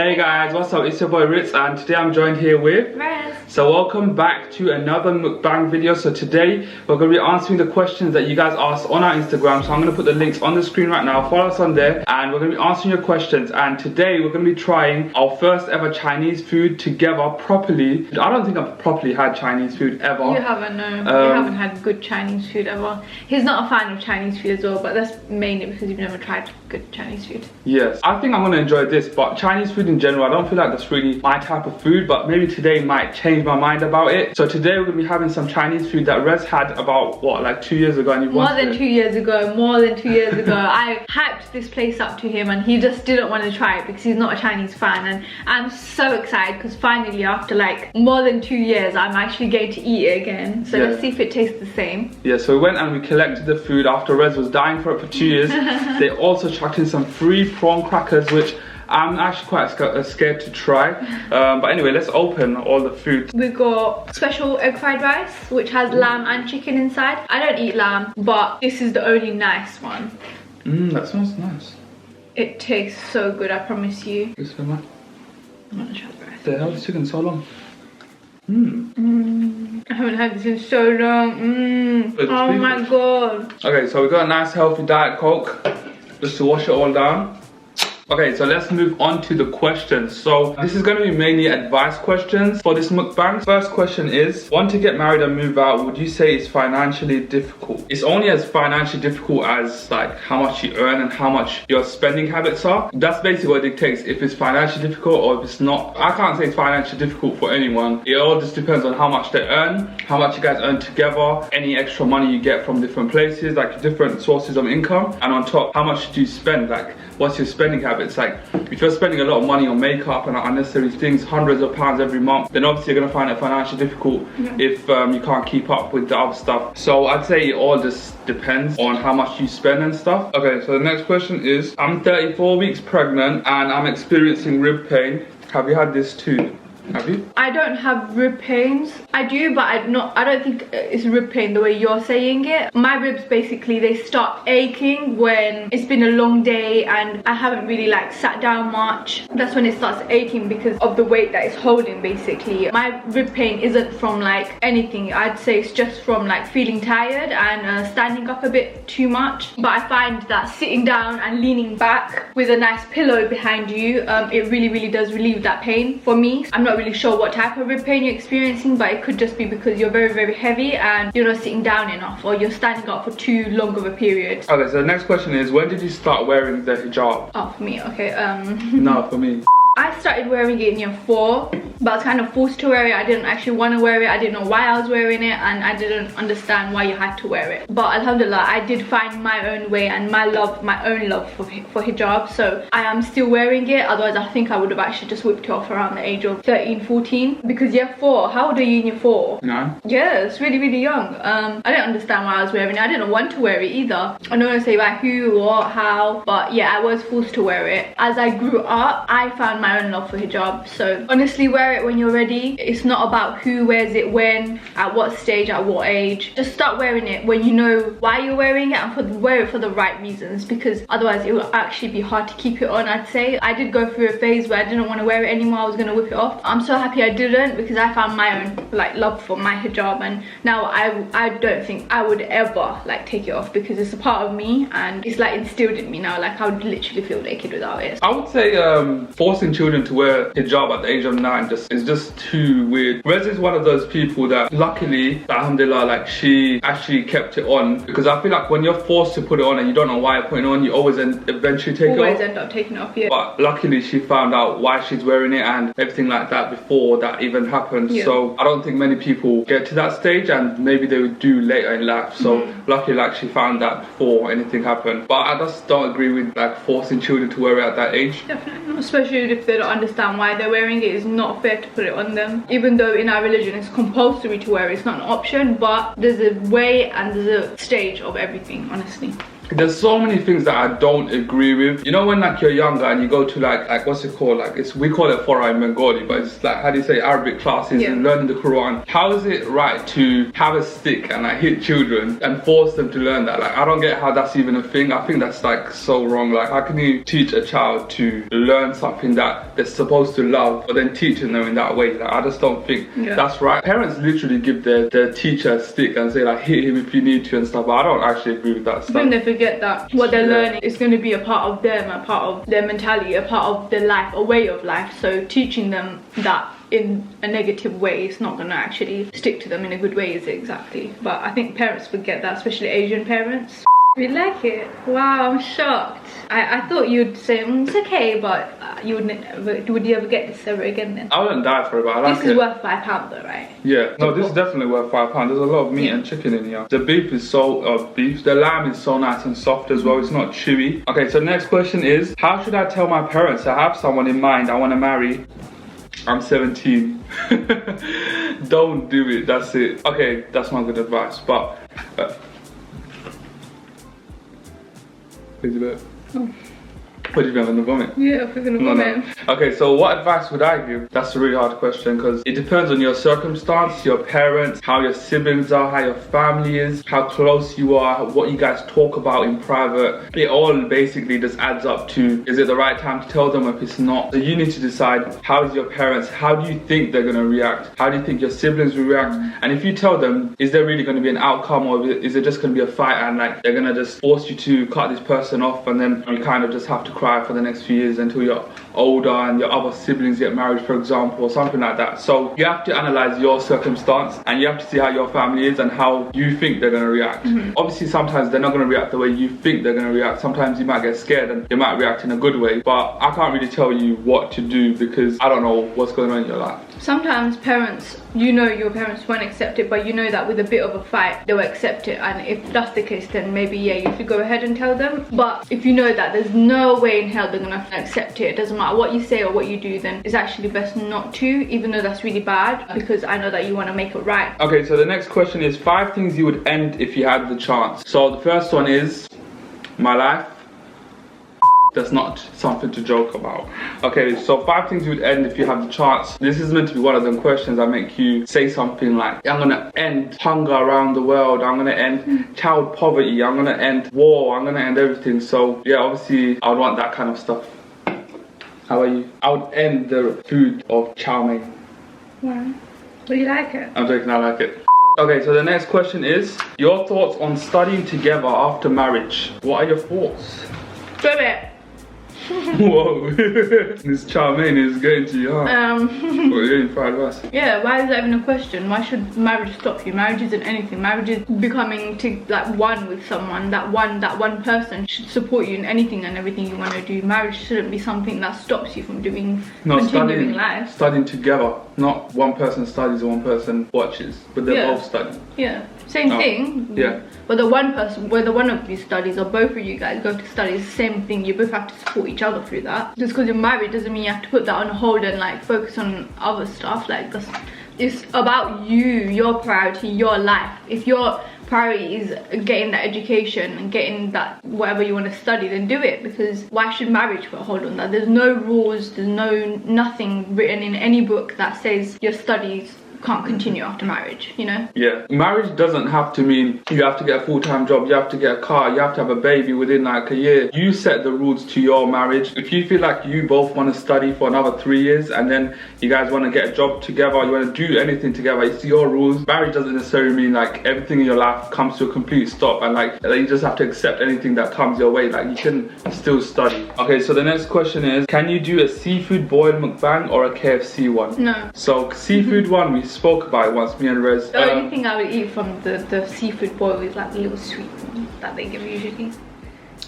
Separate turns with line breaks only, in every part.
Hey guys, what's up? It's your boy Ritz and today I'm joined here with
Rez.
So welcome back to another mukbang video. So today we're going to be answering the questions that you guys asked on our Instagram. So I'm going to put the links on the screen right now. Follow us on there and we're going to be answering your questions. And today we're going to be trying our first ever Chinese food together properly. I don't think I've properly had Chinese food ever.
You haven't, no. You haven't had good Chinese food ever. He's not a fan of Chinese food as well, but that's mainly because you've never tried good Chinese food.
Yes, I think I'm going to enjoy this, but Chinese food in general, I don't feel like that's really my type of food, but maybe today might change my mind about it. So today we're going to be having some Chinese food that Rez had about, what, like 2 years ago, and you
More than 2 years ago, I hyped this place up to him and he just didn't want to try it because he's not a Chinese fan. And I'm so excited because finally after like more than 2 years, I'm actually going to eat it again. So let's see if it tastes the same. Yeah, so we went and we collected the food after Rez was dying for it for 2 years. They also chucked in some free prawn crackers, which I'm actually quite scared to try. But anyway, let's open all the food. We got special egg fried rice, which has lamb and chicken inside. I don't eat lamb, but this is the only nice one. That smells nice. It tastes so good, I promise you. This one. I'm gonna try the rice. The hell is chicken so long? I haven't had this in so long. Oh my god. Okay, so we got a nice healthy Diet Coke just to wash it all down. Okay, so let's move on to the questions. So this is going to be mainly advice questions for this mukbang. First question is, want to get married and move out, would you say it's financially difficult? It's only as financially difficult as like how much you earn and how much your spending habits are. That's basically what it dictates if it's financially difficult or if it's not. I can't say it's financially difficult for anyone. It all just depends on how much they earn, how much you guys earn together, any extra money you get from different places, like different sources of income, and on top, how much do you spend? Like, what's your spending habits? Like, if you're spending a lot of money on makeup and unnecessary things, hundreds of pounds every month, then obviously you're gonna find it financially difficult if you can't keep up with the other stuff. So I'd say it all just depends on how much you spend and stuff. Okay, so the next question is, I'm 34 weeks pregnant and I'm experiencing rib pain. Have you had this too? Have you? I don't have rib pains. I do, but I don't think it's rib pain the way you're saying it. My ribs basically, they start aching when it's been a long day and I haven't really like sat down much. That's when it starts aching because of the weight that it's holding basically. My rib pain isn't from like anything. I'd say it's just from like feeling tired and standing up a bit too much. But I find that sitting down and leaning back with a nice pillow behind you, it really does relieve that pain for me. I'm not really sure what type of rib pain you're experiencing, but it could just be because you're very heavy and you're not sitting down enough or you're standing up for too long of a period. Okay, so the next question is, when did you start wearing the hijab? Oh, for me, okay. No, for me. I started wearing it in year 4, but I was kind of forced to wear it. I didn't actually want to wear it. I didn't know why I was wearing it and I didn't understand why you had to wear it. But alhamdulillah, I did find my own way and my own love for hijab. So I am still wearing it. Otherwise, I think I would have actually just whipped it off around the age of 13, 14. Because year 4, how old are you in year 4? 9. Yeah, it's really young. I didn't understand why I was wearing it. I didn't want to wear it either. I don't want to say by who or how, but yeah, I was forced to wear it. As I grew up, I found my own love for hijab. So honestly, wear it when you're ready. It's not about who wears it when, at what stage, at what age. Just start wearing it when you know why you're wearing it and wear it for the right reasons, because otherwise it will actually be hard to keep it on. I'd say I did go through a phase where I didn't want to wear it anymore. I was going to whip it off. I'm so happy I didn't, because I found my own like love for my hijab, and now I don't think I would ever like take it off because it's a part of me and it's like instilled in me now. Like I would literally feel naked without it. I would say forcing children to wear hijab at the age of 9 is just too weird. Rez is one of those people that luckily, alhamdulillah, like she actually kept it on, because I feel like when you're forced to put it on and you don't know why you're putting it on, you always eventually take it off. Always end up taking it off, yeah. But luckily she found out why she's wearing it and everything like that before that even happened. Yeah. So I don't think many people get to that stage, and maybe they would do later in life. So luckily like she found that before anything happened. But I just don't agree with like forcing children to wear it at that age. Definitely not. Especially if they don't understand why they're wearing it. It's not fair to put it on them. Even though in our religion it's compulsory to wear it, it's not an option, but there's a way and there's a stage of everything, honestly.
there's so many things that I don't agree with. You know when like you're younger and you go to like what's it called? Like we call it Farah in Bengali, but it's like, how do you say, Arabic classes and learning the Quran. How is it right to have a stick and like hit children and force them to learn that? Like I don't get how that's even a thing. I think that's like so wrong. Like how can you teach a child to learn something that they're supposed to love, but then teaching them in that way? Like I just don't think that's right. Parents literally give their teacher a stick and say like hit him if you need to and stuff, but I don't actually agree with that stuff.
Then they forget that what they're learning is going to be a part of them, a part of their mentality, a part of their life, a way of life. So teaching them that in a negative way is not going to actually stick to them in a good way, is it? Exactly. But I think parents forget that, especially Asian parents. You like it? Wow, I'm shocked. I thought you'd say it's okay, but would you ever get this ever again then?
I wouldn't die for it, but I like it.
This is worth £5 though, right?
Yeah, no, this is definitely worth £5. There's a lot of meat and chicken in here. The beef is the lamb is so nice and soft as well. It's not chewy. Okay, so next question is, how should I tell my parents I have someone in mind I want to marry? I'm 17. Don't do it, that's it. Okay, that's not good advice, but What did you have in the vomit?
Yeah, I was gonna vomit.
No. Okay, so what advice would I give? That's a really hard question because it depends on your circumstance, your parents, how your siblings are, how your family is, how close you are, what you guys talk about in private. It all basically just adds up to, is it the right time to tell them if it's not? So you need to decide, how is your parents, how do you think they're gonna react? How do you think your siblings will react? And if you tell them, is there really gonna be an outcome, or is it just gonna be a fight and like they're gonna just force you to cut this person off and then you kind of just have to cry for the next few years until you're older and your other siblings get married, for example, or something like that. So you have to analyze your circumstance and you have to see how your family is and how you think they're going to react. Obviously sometimes they're not going to react the way you think they're going to react. Sometimes you might get scared and they might react in a good way, but I can't really tell you what to do because I don't know what's going on in your life.
Sometimes parents, you know your parents won't accept it, but you know that with a bit of a fight they'll accept it, and if that's the case then maybe you should go ahead and tell them. But if you know that there's no way in hell they're gonna accept it, it doesn't matter what you say or what you do, then it's actually best not to, even though that's really bad, because I know that you want to make it right.
Okay, so the next question is 5 things you would end if you had the chance. So the first one is my life. That's not something to joke about. Okay, so 5 things you would end if you have the chance. This is meant to be one of them questions that make you say something like, I'm gonna end hunger around the world, I'm gonna end child poverty, I'm gonna end war, I'm gonna end everything. So yeah, obviously I would want that kind of stuff. How about you? I would end the food of chow mein.
Wow. Do you like it?
I'm joking, I like it. Okay, so the next question is, your thoughts on studying together after marriage. What are your thoughts?
Do it.
Whoa, this chow mein is going to you, huh? What, you're getting fried rice?
Yeah, why is that even a question? Why should marriage stop you? Marriage isn't anything. Marriage is becoming like one with someone. That one person should support you in anything and everything you want to do. Marriage shouldn't be something that stops you from doing continuing life.
Studying together, not one person studies and one person watches, but they're both studying.
Yeah, same thing.
Yeah.
Whether one of you studies or both of you guys go to study, it's the same thing. You both have to support each other through that. Just because you're married doesn't mean you have to put that on hold and like focus on other stuff. Like it's about you, your priority, your life. If your priority is getting that education and getting that whatever you want to study, then do it, because why should marriage put a hold on that? There's no rules, there's nothing written in any book that says your studies can't continue after marriage, you know? Yeah, marriage doesn't have to mean you have to get a full-time job, you have to get a car, you have to have a baby within like a year. You set the rules to your marriage. If you feel like you both want to study for another 3 years and then you guys want to get a job together, you want to do anything together, it's your rules. Marriage doesn't necessarily mean like everything in your life comes to a complete stop and like you just have to accept anything that comes your way. Like you can still study. Okay, so the next question is, can you do a seafood boil mukbang or a KFC one? No.
So seafood one, we spoke about it once, me and Rez.
The only thing I would eat from the seafood boil is like the little sweet one that they give usually.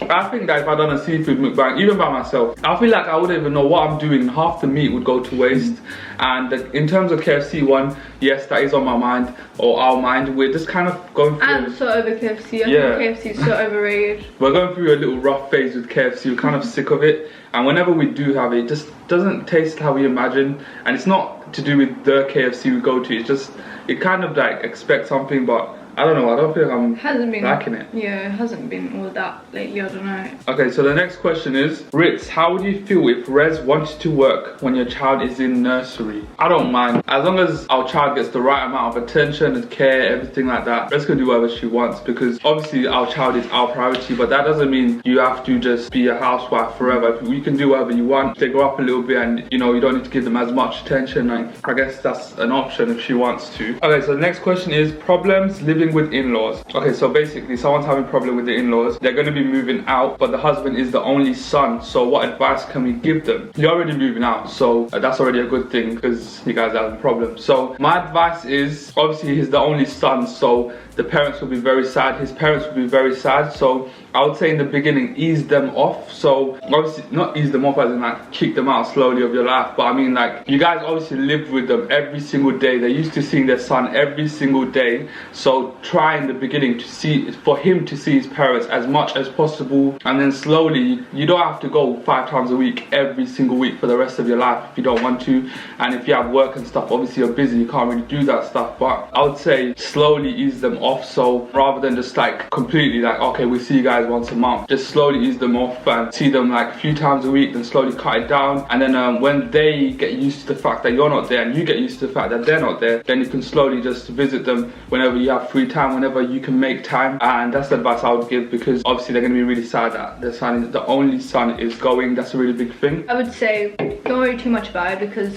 I think that if I'd done a seafood mukbang, even by myself, I feel like I wouldn't even know what I'm doing. Half the meat would go to waste. And in terms of KFC one, yes, that is on my mind, or our mind. We're just kind of going through...
I'm so over KFC. I think KFC is so overrated. We're
going through a little rough phase with KFC. We're kind of sick of it. And whenever we do have it, it just doesn't taste how we imagine. And it's not to do with the KFC we go to. It's just, it kind of like expect something, but I don't know, I don't feel like I'm liking it.
Yeah, it hasn't been all that lately, I don't know.
Okay, so the next question is, Ritz, how would you feel if Rez wanted to work when your child is in nursery? I don't mind, as long as our child gets the right amount of attention and care, everything like that. Rez can do whatever she wants, because obviously our child is our priority, but that doesn't mean you have to just be a housewife forever. You can do whatever you want. They grow up a little bit and, you know, you don't need to give them as much attention. Like, I guess that's an option if she wants to. Okay, so the next question is problems living with in-laws. Okay, so basically someone's having a problem with the in-laws. They're going to be moving out, but the husband is the only son. So what advice can we give them? You're already moving out, so that's already a good thing because you guys have a problem. So my advice is, obviously he's the only son, so the parents will be very sad. His parents will be very sad. So I would say in the beginning, ease them off. So obviously not ease them off as in like kick them out slowly of your life, but I mean like you guys obviously lived with them every single day. They're used to seeing their son every single day. So try in the beginning to see, for him to see his parents as much as possible, and then slowly, you don't have to go 5 times a week every single week for the rest of your life if you don't want to. And if you have work and stuff, obviously you're busy, you can't really do that stuff, but I would say slowly ease them off. So rather than just like completely like, okay, we see you guys once a month, just slowly ease them off and see them like a few times a week, then slowly cut it down. And then when they get used to the fact that you're not there and you get used to the fact that they're not there, then you can slowly just visit them whenever you have free time, whenever you can make time. And that's the advice I would give, because obviously they're going to be really sad that their son is the only son is going. That's a really big thing.
I would say don't worry too much about it, because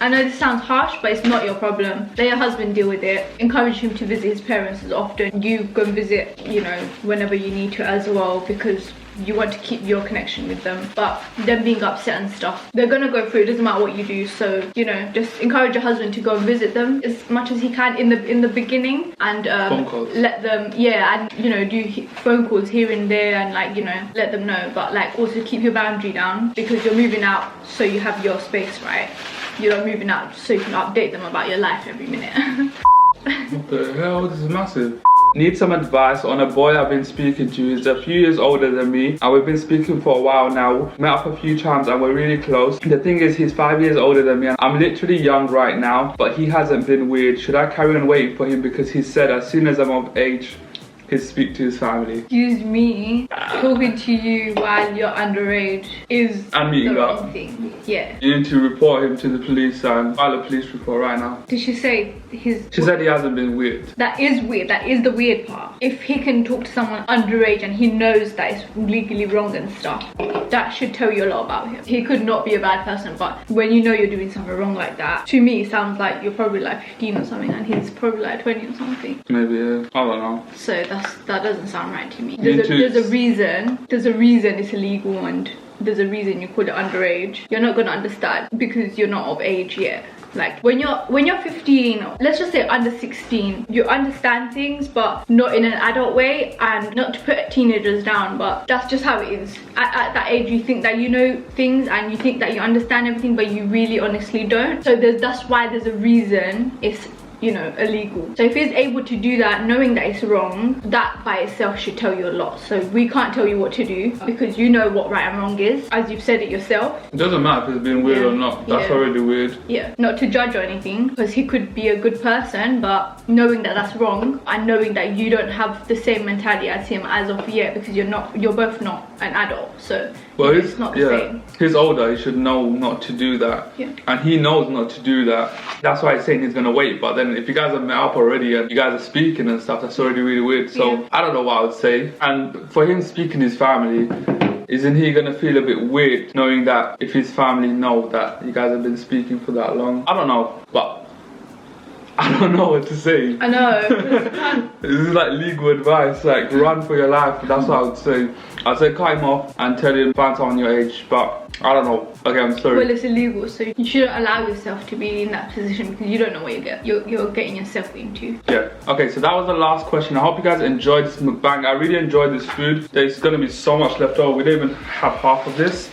I know this sounds harsh, but it's not your problem. Let your husband deal with it. Encourage him to visit his parents as often. You go and visit, you know, whenever you need to as well, because you want to keep your connection with them. But them being upset and stuff, they're gonna go through it, doesn't matter what you do. So, you know, just encourage your husband to go and visit them as much as he can in the beginning, and
phone calls.
let them, yeah, and you know, do phone calls here and there, and like, you know, let them know. But like also keep your boundary down, because you're moving out so you have your space, right? You're not moving out so you can update them about your life every minute.
What the hell? This is massive. Need some advice on a boy I've been speaking to. He's a few years older than me and we've been speaking for a while now. Met up a few times and we're really close. The thing is, he's 5 years older than me and I'm literally young right now, but he hasn't been weird. Should I carry on waiting for him? Because he said as soon as I'm of age, he'll speak to his family.
Excuse me, talking to you while you're underage is the wrong thing. Yeah.
You need to report him to the police and file a police report right now.
Did she say his...
She said he hasn't been weird.
That is weird. That is the weird part. If he can talk to someone underage and he knows that it's legally wrong and stuff, that should tell you a lot about him. He could not be a bad person, but when you know you're doing something wrong like that, to me it sounds like you're probably like 15 or something and he's probably like 20 or something.
Maybe, yeah. I don't know.
So that doesn't sound right to me. There's a reason it's illegal, and there's a reason you call it underage. You're not gonna understand because you're not of age yet. Like when you're 15, let's just say under 16, you understand things but not in an adult way. And not to put teenagers down, but that's just how it is. At that age you think that you know things and you think that you understand everything, but you really honestly don't. So that's why there's a reason it's, you know, illegal. So if he's able to do that knowing that it's wrong, that by itself should tell you a lot. So we can't tell you what to do because you know what right and wrong is, as you've said it yourself.
It doesn't matter if it's been weird or not. That's already weird.
Yeah, not to judge or anything, because he could be a good person, but knowing that that's wrong and knowing that you don't have the same mentality as him as of yet, because you're both not an adult. So
well,
it's not the same.
He's older, he should know not to do that.
Yeah.
And he knows not to do that. That's why he's saying he's gonna wait. But then if you guys have met up already and you guys are speaking and stuff, that's already really weird. So I don't know what I would say. And for him speaking to his family, isn't he gonna feel a bit weird knowing that if his family know that you guys have been speaking for that long? I don't know, but I don't know what to say.
I know.
This is like legal advice, like run for your life. That's what I would say. I'd say cut him off and tell him find someone your age, but I don't know. Okay, I'm sorry.
Well, it's illegal, so you shouldn't allow yourself to be in that position because you don't know what you're getting yourself into. Yeah.
Okay, so that was the last question. I hope you guys enjoyed this mukbang. I really enjoyed this food. There's gonna be so much left over. We didn't even have half of this.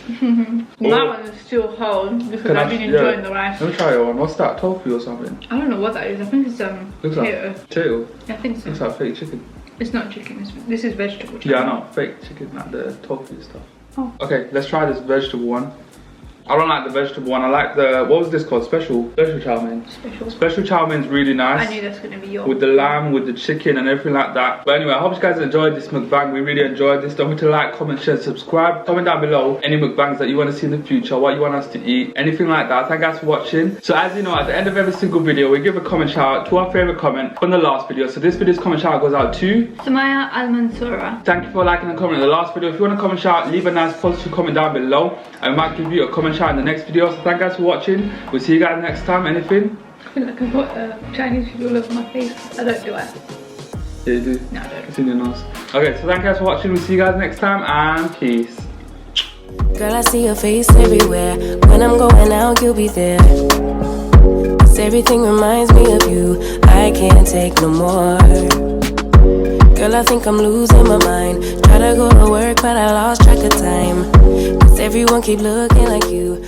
My one is still whole because I've been enjoying the rice.
Let me try your one. What's that? Tofu or something?
I don't know what that is. I think it's
looks
potato.
Like potato.
I think so.
Looks like fake chicken.
It's not chicken. This is vegetable chicken.
Yeah, I know. Fake chicken, like the tofu stuff.
Oh.
Okay, let's try this vegetable one. I don't like the vegetable one. I like the, what was this called? Special chow mein. Special chow mein is really nice.
I knew that's gonna be yours.
With the lamb, with the chicken and everything like that. But anyway, I hope you guys enjoyed this mukbang. We really enjoyed this. Don't forget to like, comment, share, subscribe. Comment down below any mukbangs that you want to see in the future, what you want us to eat, anything like that. Thank you guys for watching. So as you know, at the end of every single video, we give a comment shout out to our favorite comment from the last video. So this video's comment shout out goes out to
Sumaya Al-Mansura.
Thank you for liking and commenting in the last video. If you want a comment shout out, leave a nice positive comment down below. I might give you a comment shout out in the next video. So thank you guys for watching. We'll see you guys next time. Anything?
I feel like I've got Chinese food all over my face. I don't do it.
Yeah, you do?
No, I don't.
It's in your nose. Okay, so thank you guys for watching. We'll see you guys next time and peace.
Girl, I see your face everywhere. When I'm going out, you'll be there. 'Cause everything reminds me of you. I can't take no more. Girl, I think I'm losing my mind. Try to go to work, but I lost track of time. 'Cause everyone keep looking like you.